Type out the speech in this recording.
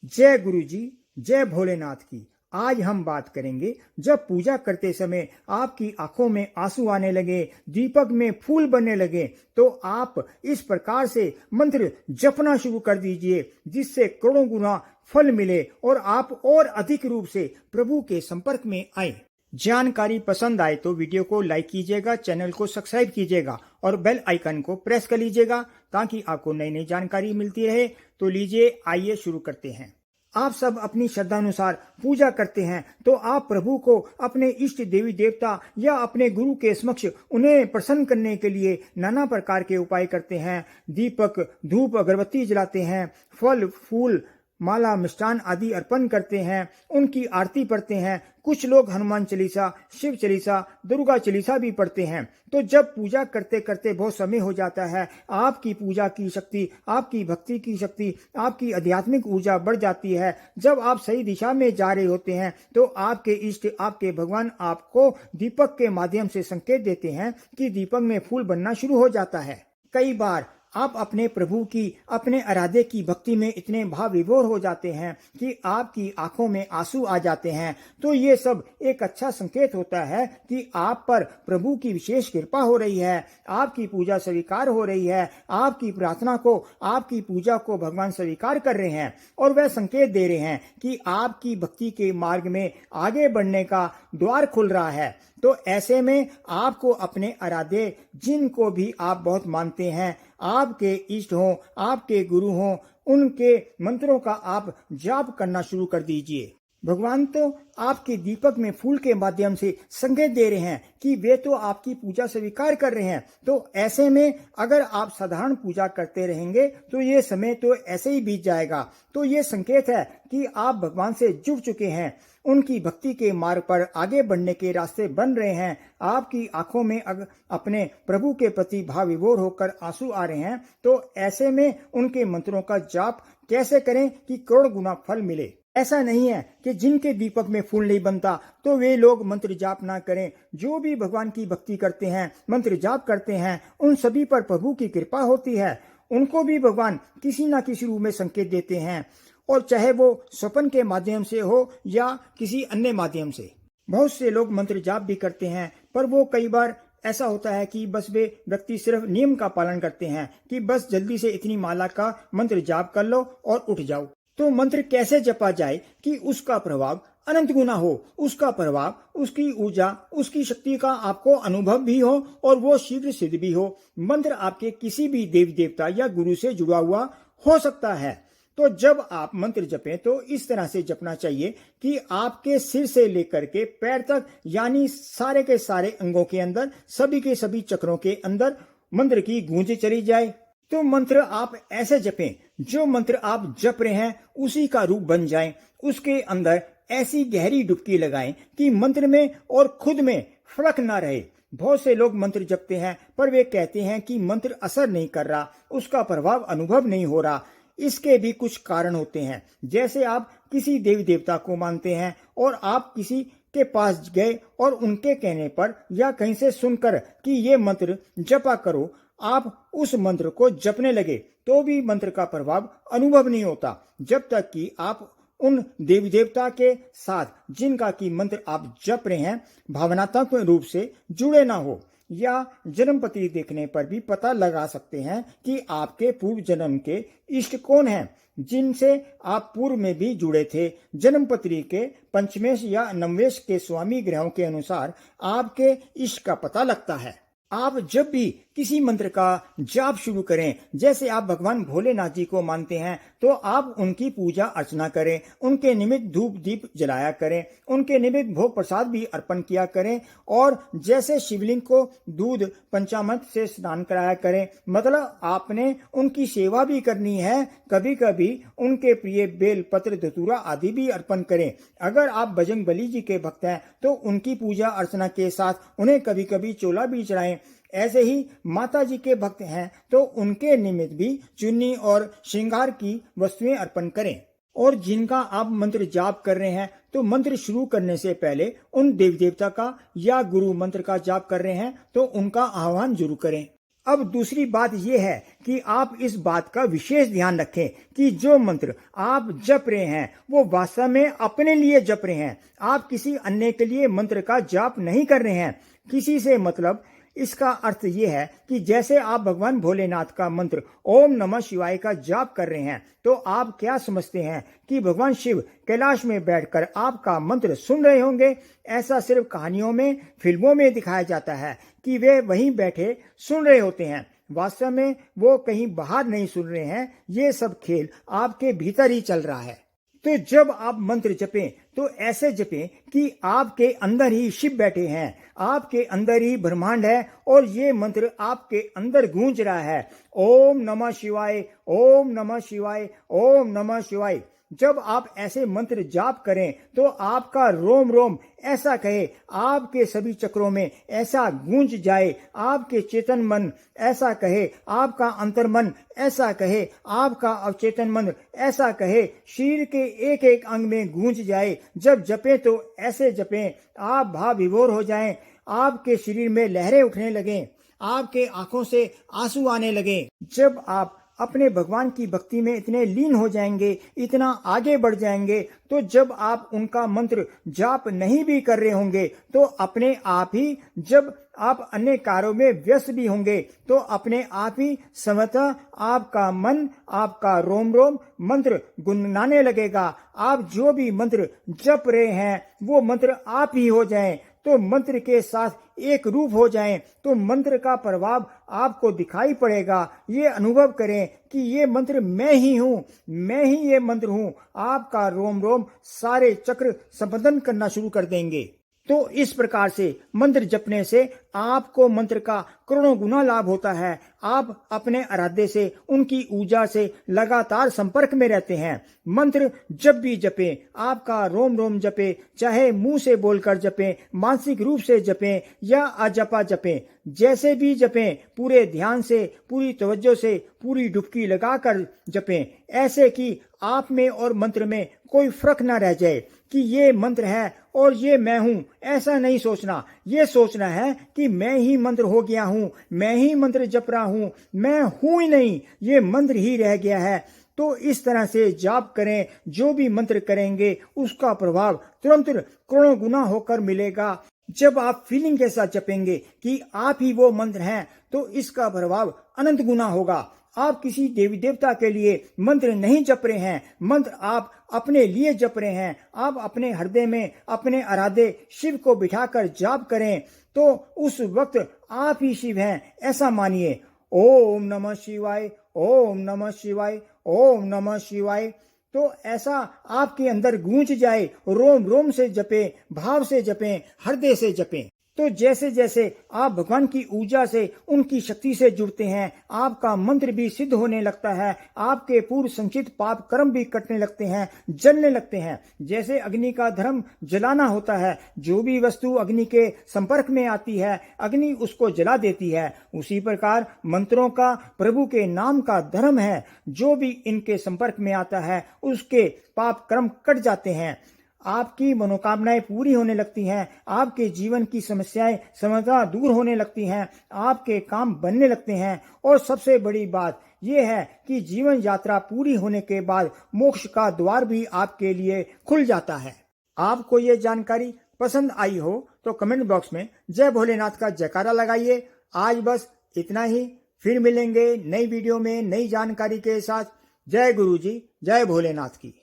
जय गुरु जी, जय भोलेनाथ की। आज हम बात करेंगे जब पूजा करते समय आपकी आंखों में आंसू आने लगे, दीपक में फूल बनने लगे, तो आप इस प्रकार से मंत्र जपना शुरू कर दीजिए जिससे करोड़ों गुना फल मिले और आप और अधिक रूप से प्रभु के संपर्क में आए। जानकारी पसंद आए तो वीडियो को लाइक कीजिएगा, चैनल को सब्सक्राइब कीजिएगा और बेल आइकन को प्रेस कर लीजिएगा ताकि आपको नई नई जानकारी मिलती रहे। तो लीजिए, आइए शुरू करते हैं। आप सब अपनी श्रद्धा अनुसार पूजा करते हैं तो आप प्रभु को अपने इष्ट देवी देवता या अपने गुरु के समक्ष उन्हें प्रसन्न करने के लिए नाना प्रकार के उपाय करते हैं। दीपक, धूप, अगरबत्ती जलाते हैं, फल फूल, माला, मिष्ठान आदि अर्पण करते हैं, उनकी आरती पढ़ते हैं। कुछ लोग हनुमान चालीसा, शिव चालीसा, दुर्गा चालीसा भी पढ़ते हैं। तो जब पूजा करते करते बहुत समय हो जाता है, आपकी पूजा की शक्ति, आपकी भक्ति की शक्ति, आपकी आध्यात्मिक ऊर्जा बढ़ जाती है। जब आप सही दिशा में जा रहे होते हैं तो आपके इष्ट, आपके भगवान आपको दीपक के माध्यम से संकेत देते हैं कि दीपक में फूल बनना शुरू हो जाता है। कई बार आप अपने प्रभु की, अपने आराध्य की भक्ति में इतने भाव विभोर हो जाते हैं कि आपकी आंखों में आंसू आ जाते हैं। तो ये सब एक अच्छा संकेत होता है कि आप पर प्रभु की विशेष कृपा हो रही है, आपकी पूजा स्वीकार हो रही है, आपकी प्रार्थना को, आपकी पूजा को भगवान स्वीकार कर रहे हैं और वह संकेत दे रहे हैं कि आपकी भक्ति के मार्ग में आगे बढ़ने का द्वार खुल रहा है। तो ऐसे में आपको अपने आराध्य, जिनको भी आप बहुत मानते हैं, आपके इष्ट हों, आपके गुरु हों, उनके मंत्रों का आप जाप करना शुरू कर दीजिए। भगवान तो आपके दीपक में फूल के माध्यम से संकेत दे रहे हैं कि वे तो आपकी पूजा स्वीकार कर रहे हैं। तो ऐसे में अगर आप साधारण पूजा करते रहेंगे तो ये समय तो ऐसे ही बीत जाएगा। तो ये संकेत है कि आप भगवान से जुड़ चुके हैं, उनकी भक्ति के मार्ग पर आगे बढ़ने के रास्ते बन रहे हैं। आपकी आंखों में अपने प्रभु के प्रति भाव विभोर होकर आंसू आ रहे हैं। तो ऐसे में उनके मंत्रों का जाप कैसे करें कि करोड़ गुना फल मिले। ऐसा नहीं है कि जिनके दीपक में फूल नहीं बनता तो वे लोग मंत्र जाप ना करें। जो भी भगवान की भक्ति करते हैं, मंत्र जाप करते हैं, उन सभी पर प्रभु की कृपा होती है। उनको भी भगवान किसी न किसी रूप में संकेत देते हैं, और चाहे वो स्वप्न के माध्यम से हो या किसी अन्य माध्यम से। बहुत से लोग मंत्र जाप भी करते हैं, पर वो कई बार ऐसा होता है कि बस वे व्यक्ति सिर्फ नियम का पालन करते हैं कि बस जल्दी से इतनी माला का मंत्र जाप कर लो और उठ जाओ। तो मंत्र कैसे जपा जाए कि उसका प्रभाव अनंत गुना हो, उसका प्रभाव, उसकी ऊर्जा, उसकी शक्ति का आपको अनुभव भी हो और वो शीघ्र सिद्ध भी हो। मंत्र आपके किसी भी देवी देवता या गुरु से जुड़ा हुआ हो सकता है। तो जब आप मंत्र जपें तो इस तरह से जपना चाहिए कि आपके सिर से लेकर के पैर तक, यानी सारे के सारे अंगों के अंदर, सभी के सभी चक्रों के अंदर मंत्र की गूंज चली जाए। तो मंत्र आप ऐसे जपें, जो मंत्र आप जप रहे हैं उसी का रूप बन जाए। उसके अंदर ऐसी गहरी डुबकी लगाएं कि मंत्र में और खुद में फर्क ना रहे। बहुत से लोग मंत्र जपते हैं पर वे कहते हैं कि मंत्र असर नहीं कर रहा, उसका प्रभाव अनुभव नहीं हो रहा। इसके भी कुछ कारण होते हैं। जैसे आप किसी देवी देवता को मानते हैं और आप किसी के पास गए और उनके कहने पर या कहीं से सुनकर कि ये मंत्र जपा करो, आप उस मंत्र को जपने लगे तो भी मंत्र का प्रभाव अनुभव नहीं होता जब तक कि आप उन देवी देवता के साथ, जिनका की मंत्र आप जप रहे हैं, भावनात्मक रूप से जुड़े ना हो। या जन्मपत्री देखने पर भी पता लगा सकते हैं कि आपके पूर्व जन्म के इष्ट कौन हैं, जिनसे आप पूर्व में भी जुड़े थे। जन्मपत्री के पंचमेश या नवमेश के स्वामी ग्रहों के अनुसार आपके इष्ट का पता लगता है। आप जब भी किसी मंत्र का जाप शुरू करें, जैसे आप भगवान भोलेनाथ जी को मानते हैं तो आप उनकी पूजा अर्चना करें, उनके निमित्त धूप दीप जलाया करें, उनके निमित्त भोग प्रसाद भी अर्पण किया करें, और जैसे शिवलिंग को दूध पंचामृत से स्नान कराया करें। मतलब आपने उनकी सेवा भी करनी है। कभी कभी उनके प्रिय बेल पत्र, धतूरा आदि भी अर्पण करें। अगर आप बजरंग बली जी के भक्त हैं तो उनकी पूजा अर्चना के साथ उन्हें कभी कभी चोला भी चढ़ाएं। ऐसे ही माता जी के भक्त हैं तो उनके निमित्त भी चुन्नी और श्रृंगार की वस्तुएं अर्पण करें। और जिनका आप मंत्र जाप कर रहे हैं तो मंत्र शुरू करने से पहले उन देवी देवता का या गुरु मंत्र का जाप कर रहे हैं तो उनका आह्वान जरूर करें। अब दूसरी बात यह है कि आप इस बात का विशेष ध्यान रखें कि जो मंत्र आप जप रहे हैं वो वास्तव में अपने लिए जप रहे हैं। आप किसी अन्य के लिए मंत्र का जाप नहीं कर रहे हैं। किसी से मतलब इसका अर्थ ये है कि जैसे आप भगवान भोलेनाथ का मंत्र ओम नमः शिवाय का जाप कर रहे हैं, तो आप क्या समझते हैं कि भगवान शिव कैलाश में बैठकर आपका मंत्र सुन रहे होंगे? ऐसा सिर्फ कहानियों में, फिल्मों में दिखाया जाता है कि वे वहीं बैठे सुन रहे होते हैं। वास्तव में वो कहीं बाहर नहीं सुन रहे हैं। ये सब खेल आपके भीतर ही चल रहा है। तो जब आप मंत्र जपें तो ऐसे जपें कि आपके अंदर ही शिव बैठे हैं, आपके अंदर ही ब्रह्मांड है और ये मंत्र आपके अंदर गूंज रहा है। ओम नमः शिवाय, ओम नमः शिवाय, ओम नमः शिवाय। जब आप ऐसे मंत्र जाप करें तो आपका रोम रोम ऐसा कहे, आपके सभी चक्रों में ऐसा गूंज जाए, आपके चेतन मन ऐसा कहे, आपका अंतर मन ऐसा कहे, आपका अवचेतन मन ऐसा कहे, शरीर के एक एक अंग में गूंज जाए। जब जपे तो ऐसे जपें आप भाव विभोर हो जाएं, आपके शरीर में लहरें उठने लगें, आपके आंखों से आंसू आने लगे। जब आप अपने भगवान की भक्ति में इतने लीन हो जाएंगे, इतना आगे बढ़ जाएंगे, तो जब आप उनका मंत्र जाप नहीं भी कर रहे होंगे तो अपने आप ही, जब आप अन्य कार्यों में व्यस्त भी होंगे तो अपने आप ही स्वतः आपका मन, आपका रोम रोम मंत्र गुनगुनाने लगेगा। आप जो भी मंत्र जप रहे हैं वो मंत्र आप ही हो जाएं, तो मंत्र के साथ एक रूप हो जाएं, तो मंत्र का प्रभाव आपको दिखाई पड़ेगा। ये अनुभव करें कि ये मंत्र मैं ही हूँ, मैं ही ये मंत्र हूँ। आपका रोम रोम सारे चक्र संबंधन करना शुरू कर देंगे। तो इस प्रकार से मंत्र जपने से आपको मंत्र का करोड़ों गुना लाभ होता है। आप अपने आराध्य से, उनकी ऊर्जा से लगातार संपर्क में रहते हैं। मंत्र जब भी जपें, आपका रोम रोम जपें, चाहे मुंह से बोलकर जपें, मानसिक रूप से जपें या अजपा जपें, जैसे भी जपें, पूरे ध्यान से, पूरी तवज्जो से, पूरी डुबकी लगाकर जपें, ऐसे कि आप में और मंत्र में कोई फर्क ना रह जाए कि ये मंत्र है और ये मैं हूँ। ऐसा नहीं सोचना। ये सोचना है कि मैं ही मंत्र हो गया हूँ, मैं ही मंत्र जप रहा हूँ, मैं हूँ ही नहीं, ये मंत्र ही रह गया है। तो इस तरह से जाप करें। जो भी मंत्र करेंगे उसका प्रभाव तुरंत करोड़ों गुना होकर मिलेगा। जब आप फीलिंग के साथ जपेंगे कि आप ही वो मंत्र हैं तो इसका प्रभाव अनंत गुना होगा। आप किसी देवी देवता के लिए मंत्र नहीं जप रहे हैं, मंत्र आप अपने लिए जप रहे हैं। आप अपने हृदय में अपने आराध्य शिव को बिठाकर जाप करें तो उस वक्त आप ही शिव हैं, ऐसा मानिए। ओम नमः शिवाय, ओम नमः शिवाय, ओम नमः शिवाय। तो ऐसा आपके अंदर गूंज जाए। रोम रोम से जपें, भाव से जपें, हृदय से जपें। तो जैसे जैसे आप भगवान की ऊर्जा से, उनकी शक्ति से जुड़ते हैं, आपका मंत्र भी सिद्ध होने लगता है। आपके पूर्व संचित पाप कर्म भी कटने लगते हैं, जलने लगते हैं। जैसे अग्नि का धर्म जलाना होता है, जो भी वस्तु अग्नि के संपर्क में आती है अग्नि उसको जला देती है। उसी प्रकार मंत्रों का, प्रभु के नाम का धर्म है, जो भी इनके संपर्क में आता है उसके पाप कर्म कट जाते हैं। आपकी मनोकामनाएं पूरी होने लगती हैं, आपके जीवन की समस्याएं समझा दूर होने लगती हैं, आपके काम बनने लगते हैं। और सबसे बड़ी बात यह है कि जीवन यात्रा पूरी होने के बाद मोक्ष का द्वार भी आपके लिए खुल जाता है। आपको ये जानकारी पसंद आई हो तो कमेंट बॉक्स में जय भोलेनाथ का जयकारा लगाइए। आज बस इतना ही। फिर मिलेंगे नई वीडियो में नई जानकारी के साथ। जय गुरु जी, जय भोलेनाथ की।